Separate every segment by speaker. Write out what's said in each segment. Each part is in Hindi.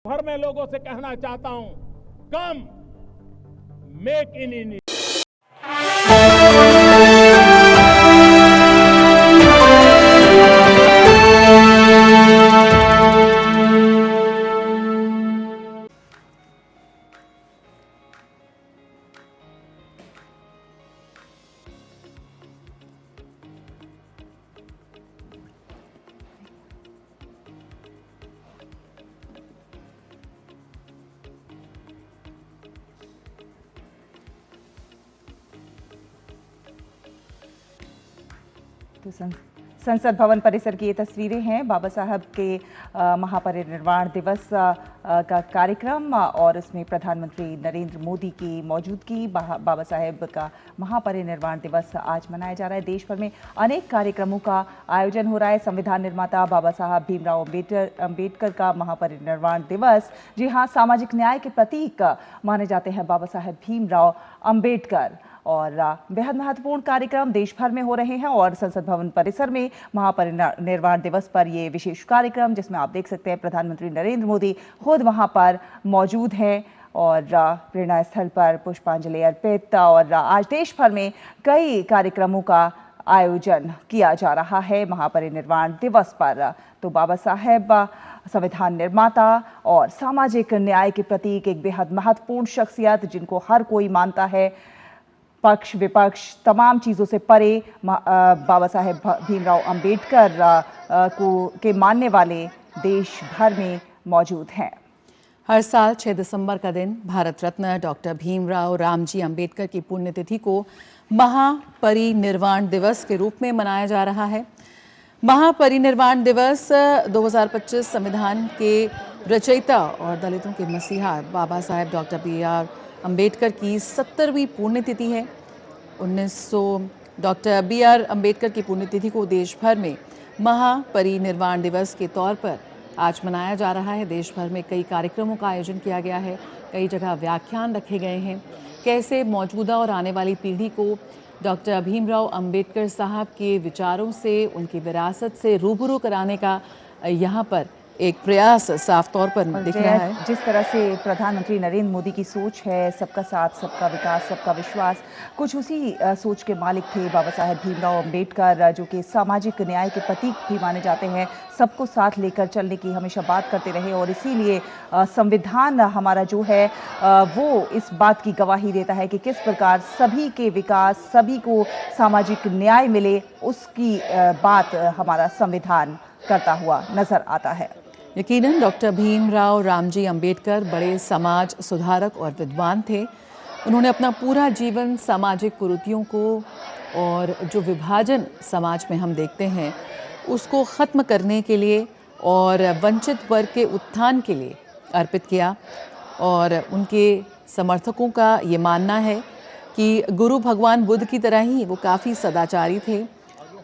Speaker 1: भर में लोगों से कहना चाहता हूं, कम मेक इन इंडिया।
Speaker 2: तो संसद भवन परिसर की ये तस्वीरें हैं बाबा साहब के महापरिनिर्वाण दिवस का कार्यक्रम और उसमें प्रधानमंत्री नरेंद्र मोदी की मौजूदगी। बाबा साहब का महापरिनिर्वाण दिवस आज मनाया जा रहा है। देश भर में अनेक कार्यक्रमों का आयोजन हो रहा है। संविधान निर्माता बाबा साहब भीमराव अंबेडकर का महापरिनिर्वाण दिवस, जी हाँ, सामाजिक न्याय के प्रतीक माने जाते हैं बाबा साहब भीमराव अंबेडकर। और बेहद महत्वपूर्ण कार्यक्रम देश भर में हो रहे हैं और संसद भवन परिसर में महापरिनिर्वाण दिवस पर ये विशेष कार्यक्रम, जिसमें आप देख सकते हैं प्रधानमंत्री नरेंद्र मोदी खुद वहां पर मौजूद हैं और प्रेरणा स्थल पर पुष्पांजलि अर्पित। और आज देश भर में कई कार्यक्रमों का आयोजन किया जा रहा है महापरिनिर्वाण दिवस पर। तो बाबा साहेब संविधान निर्माता और सामाजिक न्याय के प्रतीक, एक बेहद महत्वपूर्ण शख्सियत जिनको हर कोई मानता है, पक्ष विपक्ष तमाम चीज़ों से परे बाबा साहेब भीमराव अंबेडकर के मानने वाले देश भर में मौजूद हैं।
Speaker 3: हर साल 6 दिसंबर का दिन भारत रत्न डॉक्टर भीमराव रामजी अंबेडकर की पुण्यतिथि को महापरिनिर्वाण दिवस के रूप में मनाया जा रहा है। महापरिनिर्वाण दिवस 2025 संविधान के रचयिता और दलितों के मसीहा बाबा साहेब डॉक्टर बी.आर. अंबेडकर की 70वीं पुण्यतिथि है। Doctor B R. अंबेडकर की पुण्यतिथि को देश भर में महापरिनिर्वाण दिवस के तौर पर आज मनाया जा रहा है। देश भर में कई कार्यक्रमों का आयोजन किया गया है, कई जगह व्याख्यान रखे गए हैं। कैसे मौजूदा और आने वाली पीढ़ी को डॉक्टर भीमराव अंबेडकर साहब के विचारों से, उनकी विरासत से रूबरू कराने का यहाँ पर एक प्रयास साफ तौर पर दिख रहा है।
Speaker 2: जिस तरह से प्रधानमंत्री नरेंद्र मोदी की सोच है, सबका साथ, सबका विकास, सबका विश्वास, कुछ उसी सोच के मालिक थे बाबा साहेब भीमराव अंबेडकर, जो कि सामाजिक न्याय के प्रतीक भी माने जाते हैं। सबको साथ लेकर चलने की हमेशा बात करते रहे और इसीलिए संविधान हमारा जो है वो इस बात की गवाही देता है कि किस प्रकार सभी के विकास, सभी को सामाजिक न्याय मिले, उसकी बात हमारा संविधान करता हुआ नजर आता है।
Speaker 3: यकीनन डॉक्टर भीमराव रामजी अंबेडकर बड़े समाज सुधारक और विद्वान थे। उन्होंने अपना पूरा जीवन सामाजिक कुरीतियों को और जो विभाजन समाज में हम देखते हैं उसको ख़त्म करने के लिए और वंचित वर्ग के उत्थान के लिए अर्पित किया। और उनके समर्थकों का ये मानना है कि गुरु भगवान बुद्ध की तरह ही वो काफ़ी सदाचारी थे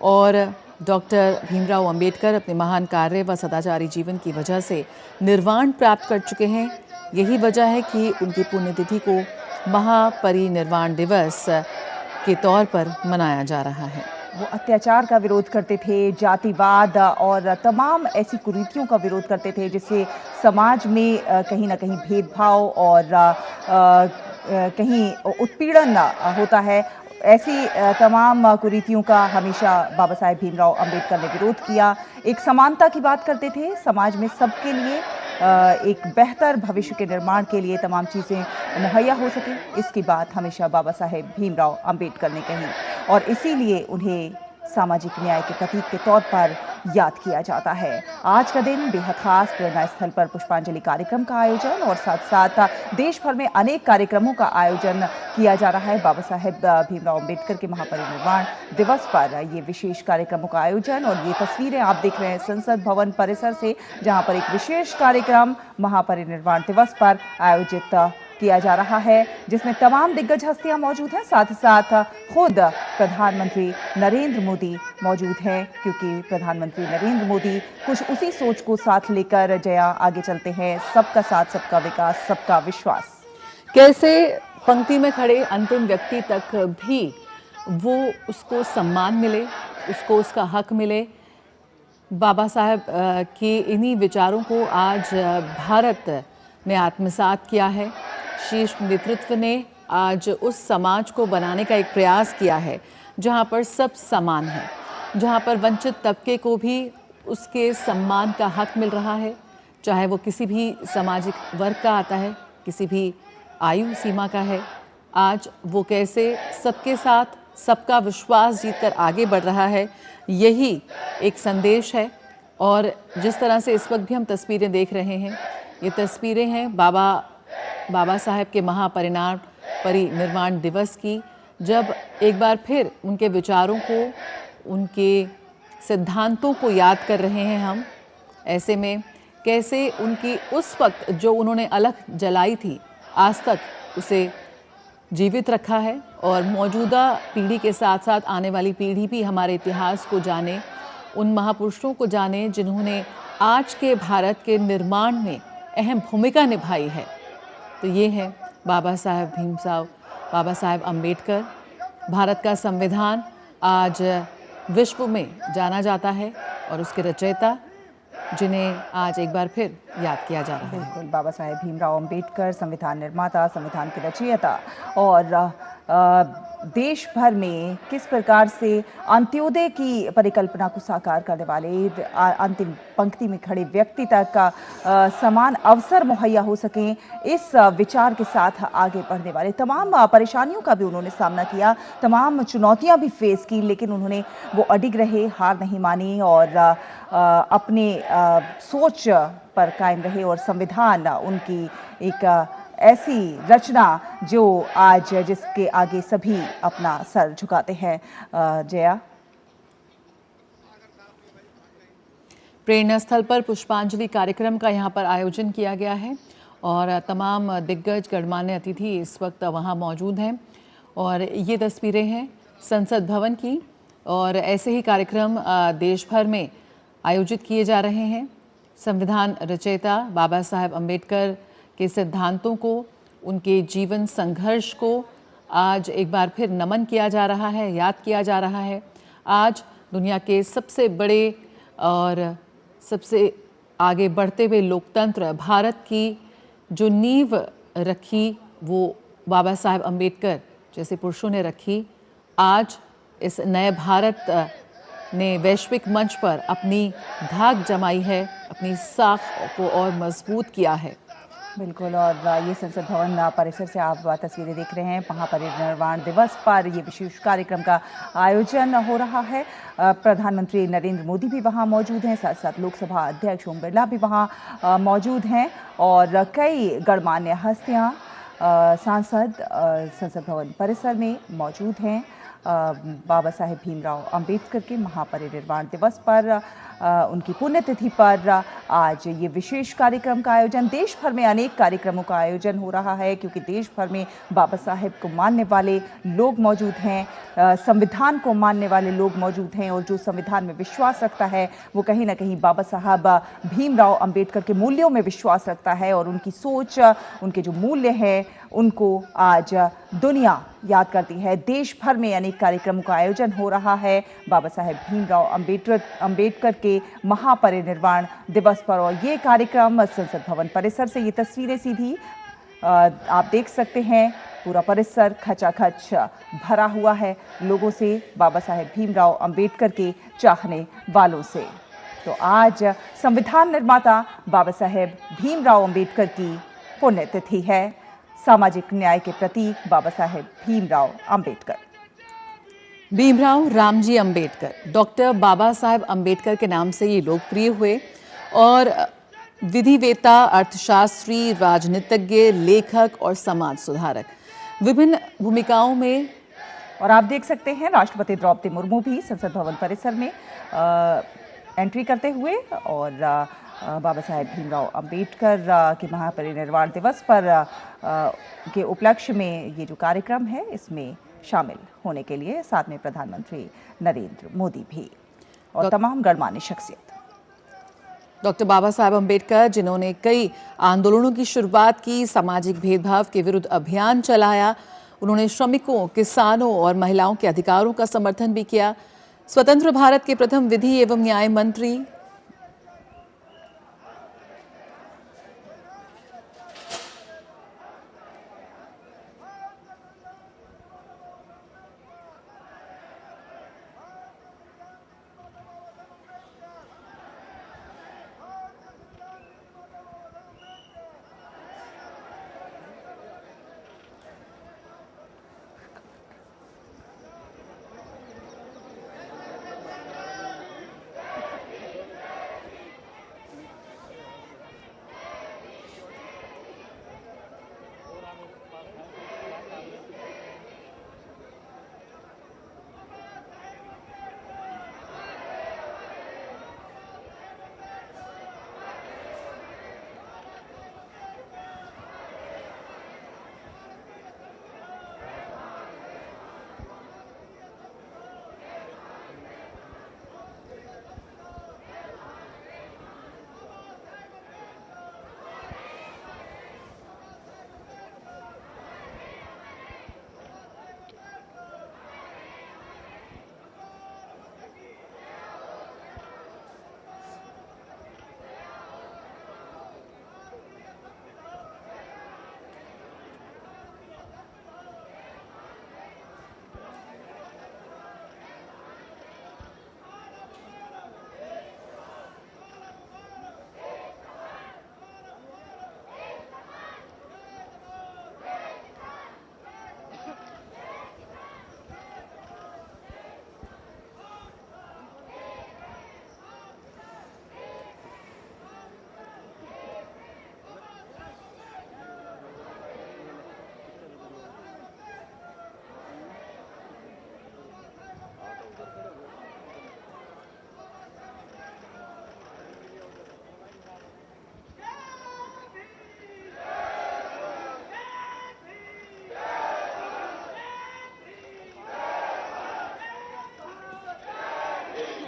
Speaker 3: और डॉक्टर भीमराव अंबेडकर अपने महान कार्य व सदाचारी जीवन की वजह से निर्वाण प्राप्त कर चुके हैं। यही वजह है कि उनकी पुण्यतिथि को महापरिनिर्वाण दिवस के तौर पर मनाया जा रहा है।
Speaker 2: वो अत्याचार का विरोध करते थे, जातिवाद और तमाम ऐसी कुरीतियों का विरोध करते थे जिससे समाज में कहीं ना कहीं भेदभाव और कहीं उत्पीड़न होता है। ऐसी तमाम कुरीतियों का हमेशा बाबा साहेब भीमराव अंबेडकर ने विरोध किया। एक समानता की बात करते थे, समाज में सबके लिए एक बेहतर भविष्य के निर्माण के लिए तमाम चीज़ें मुहैया हो सके, इसकी बात हमेशा बाबा साहेब भीमराव अंबेडकर ने कही और इसीलिए उन्हें सामाजिक न्याय के प्रतीक के तौर पर याद किया जाता है। आज का दिन बेहद खास, प्रेरणा स्थल पर पुष्पांजलि कार्यक्रम का आयोजन और साथ साथ देश भर में अनेक कार्यक्रमों का आयोजन किया जा रहा है। बाबा साहेब भीमराव अंबेडकर के महापरिनिर्वाण दिवस पर ये विशेष कार्यक्रमों का आयोजन और ये तस्वीरें आप देख रहे हैं संसद भवन परिसर से, जहां पर एक विशेष कार्यक्रम महापरिनिर्वाण दिवस पर आयोजित किया जा रहा है, जिसमें तमाम दिग्गज हस्तियां मौजूद हैं। साथ ही साथ खुद प्रधानमंत्री नरेंद्र मोदी मौजूद हैं, क्योंकि प्रधानमंत्री नरेंद्र मोदी कुछ उसी सोच को साथ लेकर जया आगे चलते हैं, सबका साथ, सबका विकास, सबका विश्वास।
Speaker 3: कैसे पंक्ति में खड़े अंतिम व्यक्ति तक भी वो उसको सम्मान मिले, उसको उसका हक मिले, बाबा साहब के इन्हीं विचारों को आज भारत ने आत्मसात किया है। शीर्ष नेतृत्व ने आज उस समाज को बनाने का एक प्रयास किया है जहां पर सब समान है, जहां पर वंचित तबके को भी उसके सम्मान का हक मिल रहा है, चाहे वो किसी भी सामाजिक वर्ग का आता है, किसी भी आयु सीमा का है। आज वो कैसे सबके साथ सबका विश्वास जीतकर आगे बढ़ रहा है, यही एक संदेश है। और जिस तरह से इस वक्त भी हम तस्वीरें देख रहे हैं, ये तस्वीरें हैं बाबा साहब के परिनिर्वाण दिवस की, जब एक बार फिर उनके विचारों को, उनके सिद्धांतों को याद कर रहे हैं हम। ऐसे में कैसे उनकी उस वक्त जो उन्होंने अलख जलाई थी, आज तक उसे जीवित रखा है और मौजूदा पीढ़ी के साथ साथ आने वाली पीढ़ी भी हमारे इतिहास को जाने, उन महापुरुषों को जाने जिन्होंने आज के भारत के निर्माण में अहम भूमिका निभाई है। तो ये है बाबा साहब अम्बेडकर। भारत का संविधान आज विश्व में जाना जाता है और उसके रचयिता जिन्हें आज एक बार फिर याद किया जा रहा है।
Speaker 2: बिल्कुल, बाबा साहेब भीमराव अंबेडकर, संविधान निर्माता, संविधान के रचयिता, और देश भर में किस प्रकार से अंत्योदय की परिकल्पना को साकार करने वाले, अंतिम पंक्ति में खड़े व्यक्ति तक का समान अवसर मुहैया हो सके, इस विचार के साथ आगे बढ़ने वाले, तमाम परेशानियों का भी उन्होंने सामना किया, तमाम चुनौतियां भी फेस की, लेकिन उन्होंने वो अडिग रहे, हार नहीं मानी और अपने सोच पर कायम रहे। और संविधान उनकी एक ऐसी रचना जो आज जिसके आगे सभी अपना सर झुकाते हैं। जया,
Speaker 3: प्रेरणा स्थल पर पुष्पांजलि कार्यक्रम का यहाँ पर आयोजन किया गया है और तमाम दिग्गज गणमान्य अतिथि इस वक्त वहाँ मौजूद हैं। और ये तस्वीरें हैं संसद भवन की, और ऐसे ही कार्यक्रम देश भर में आयोजित किए जा रहे हैं। संविधान रचयिता बाबा साहब अम्बेडकर के सिद्धांतों को, उनके जीवन संघर्ष को आज एक बार फिर नमन किया जा रहा है, याद किया जा रहा है। आज दुनिया के सबसे बड़े और सबसे आगे बढ़ते हुए लोकतंत्र भारत की जो नींव रखी, वो बाबा साहब अम्बेडकर जैसे पुरुषों ने रखी। आज इस नए भारत ने वैश्विक मंच पर अपनी धाक जमाई है, अपनी साख को और मजबूत किया है।
Speaker 2: बिल्कुल, और ये संसद भवन परिसर से आप तस्वीरें देख रहे हैं। महापरिनिर्वाण दिवस पर ये विशेष कार्यक्रम का आयोजन हो रहा है। प्रधानमंत्री नरेंद्र मोदी भी वहाँ मौजूद हैं, साथ साथ लोकसभा अध्यक्ष ओम बिरला भी वहाँ मौजूद हैं और कई गणमान्य हस्तियाँ, सांसद संसद भवन परिसर में मौजूद हैं। बाबा साहेब भीमराव अंबेडकर के महापरिनिर्वाण दिवस पर, उनकी पुण्यतिथि पर आज ये विशेष कार्यक्रम का आयोजन, देश भर में अनेक कार्यक्रमों का आयोजन हो रहा है क्योंकि देश भर में बाबा साहेब को मानने वाले लोग मौजूद हैं, संविधान को मानने वाले लोग मौजूद हैं, और जो संविधान में विश्वास रखता है वो कहीं ना कहीं बाबा साहब भीमराव अंबेडकर के मूल्यों में विश्वास रखता है और उनकी सोच, उनके जो मूल्य हैं उनको आज दुनिया याद करती है। देश भर में अनेक कार्यक्रमों का आयोजन हो रहा है बाबा साहेब भीमराव अंबेडकर के महापरिनिर्वाण दिवस पर, और ये कार्यक्रम संसद भवन परिसर से, ये तस्वीरें सीधी आप देख सकते हैं। पूरा परिसर खचाखच भरा हुआ है लोगों से, बाबा साहेब भीमराव अंबेडकर के चाहने वालों से। तो आज संविधान निर्माता बाबा साहेब भीमराव अंबेडकर की पुण्यतिथि है। सामाजिक न्याय के प्रतीक बाबा साहेब भीमराव अंबेडकर।
Speaker 3: भीमराव रामजी अंबेडकर, डॉक्टर बाबा साहेब अंबेडकर के नाम से ये लोकप्रिय हुए और विधिवेता, अर्थशास्त्री, राजनीतिज्ञ, लेखक और समाज सुधारक, विभिन्न भूमिकाओं में।
Speaker 2: और आप देख सकते हैं राष्ट्रपति द्रौपदी मुर्मू भी संसद भवन परिसर में एंट्री करते हुए, और बाबा साहेब भीमराव अंबेडकर के महापरिनिर्वाण दिवस पर के उपलक्ष्य में ये जो कार्यक्रम है इसमें शामिल होने के लिए साथ में प्रधानमंत्री नरेंद्र मोदी भी और तमाम गणमान्य शख्सियत।
Speaker 3: डॉक्टर बाबा साहेब अंबेडकर जिन्होंने कई आंदोलनों की शुरुआत की, सामाजिक भेदभाव के विरुद्ध अभियान चलाया, उन्होंने श्रमिकों, किसानों और महिलाओं के अधिकारों का समर्थन भी किया। स्वतंत्र भारत के प्रथम विधि एवं न्याय मंत्री,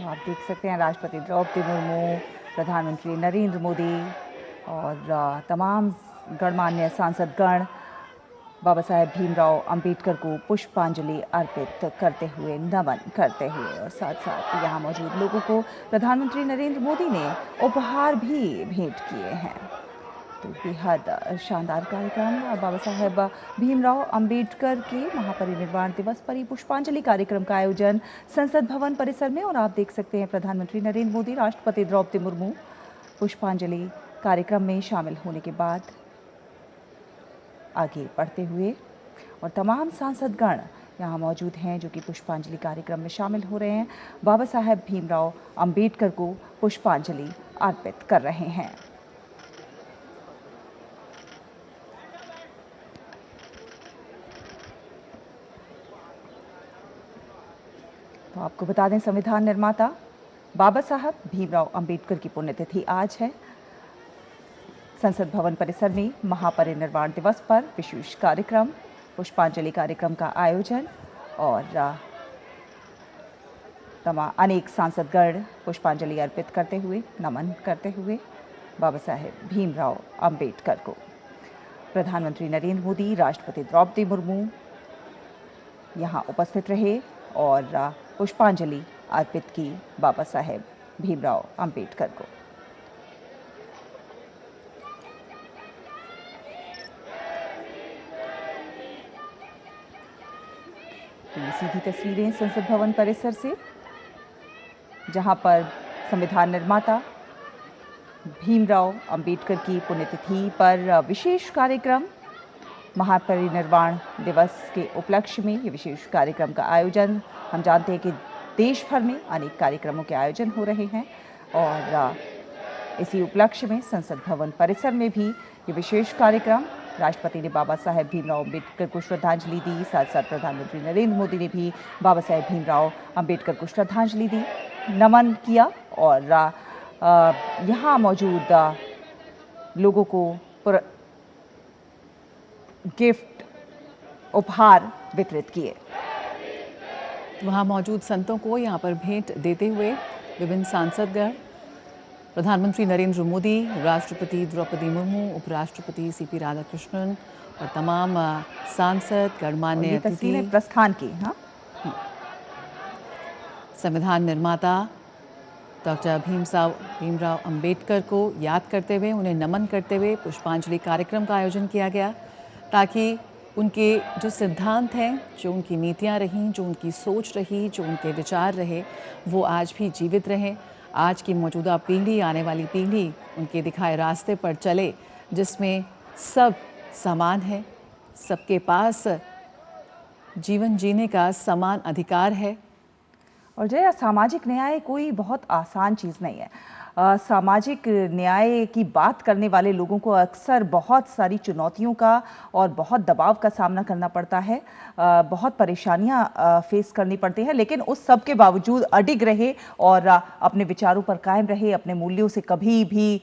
Speaker 2: आप देख सकते हैं राष्ट्रपति द्रौपदी मुर्मू, प्रधानमंत्री नरेंद्र मोदी और तमाम गणमान्य सांसदगण बाबा साहेब भीमराव अंबेडकर को पुष्पांजलि अर्पित करते हुए, नमन करते हुए और साथ साथ यहाँ मौजूद लोगों को प्रधानमंत्री नरेंद्र मोदी ने उपहार भी भेंट किए हैं। तो बेहद शानदार कार्यक्रम बाबा साहेब भीमराव अंबेडकर के महापरिनिर्वाण दिवस पर ही पुष्पांजलि कार्यक्रम का आयोजन संसद भवन परिसर में, और आप देख सकते हैं प्रधानमंत्री नरेंद्र मोदी, राष्ट्रपति द्रौपदी मुर्मू पुष्पांजलि कार्यक्रम में शामिल होने के बाद आगे बढ़ते हुए, और तमाम सांसदगण यहाँ मौजूद हैं जो कि पुष्पांजलि कार्यक्रम में शामिल हो रहे हैं, बाबा साहेब भीमराव अंबेडकर को पुष्पांजलि अर्पित कर रहे हैं। तो आपको बता दें, संविधान निर्माता बाबा साहब भीमराव अंबेडकर की पुण्यतिथि आज है। संसद भवन परिसर में महापरिनिर्वाण दिवस पर विशेष कार्यक्रम, पुष्पांजलि कार्यक्रम का आयोजन और अनेक सांसदगण पुष्पांजलि अर्पित करते हुए, नमन करते हुए बाबा साहेब भीमराव अंबेडकर को। प्रधानमंत्री नरेंद्र मोदी, राष्ट्रपति द्रौपदी मुर्मू यहाँ उपस्थित रहे और पुष्पांजलि अर्पित की बाबा साहेब भीमराव अंबेडकर को। ये सीधी तस्वीरें संसद भवन परिसर से, जहां पर संविधान निर्माता भीमराव अंबेडकर की पुण्यतिथि पर विशेष कार्यक्रम, महापरिनिर्वाण दिवस के उपलक्ष्य में ये विशेष कार्यक्रम का आयोजन। हम जानते हैं कि देश भर में अनेक कार्यक्रमों के आयोजन हो रहे हैं और इसी उपलक्ष्य में संसद भवन परिसर में भी ये विशेष कार्यक्रम, राष्ट्रपति ने बाबा साहेब भीमराव अंबेडकर को श्रद्धांजलि दी, साथ साथ प्रधानमंत्री नरेंद्र मोदी ने भी बाबा साहेब भीमराव अंबेडकर को श्रद्धांजलि दी, नमन किया और यहाँ मौजूद लोगों को गिफ्ट, उपहार वितरित किए।
Speaker 3: वहाँ मौजूद संतों को यहाँ पर भेंट देते हुए विभिन्न सांसदगण, प्रधानमंत्री नरेंद्र मोदी, राष्ट्रपति द्रौपदी मुर्मू, उपराष्ट्रपति सीपी राधाकृष्णन और तमाम सांसद, गणमान्य अतिथि,
Speaker 2: प्रस्थान की।
Speaker 3: संविधान निर्माता डॉक्टर भीमराव अंबेडकर को याद करते हुए, उन्हें नमन करते हुए पुष्पांजलि कार्यक्रम का आयोजन किया गया, ताकि उनके जो सिद्धांत हैं, जो उनकी नीतियां रहीं, जो उनकी सोच रही, जो उनके विचार रहे, वो आज भी जीवित रहें। आज की मौजूदा पीढ़ी, आने वाली पीढ़ी उनके दिखाए रास्ते पर चले, जिसमें सब समान है, सबके पास जीवन जीने का समान अधिकार है।
Speaker 2: और जय, सामाजिक न्याय कोई बहुत आसान चीज़ नहीं है। सामाजिक न्याय की बात करने वाले लोगों को अक्सर बहुत सारी चुनौतियों का और बहुत दबाव का सामना करना पड़ता है, बहुत परेशानियां फेस करनी पड़ती हैं, लेकिन उस सब के बावजूद अडिग रहे और अपने विचारों पर कायम रहे, अपने मूल्यों से कभी भी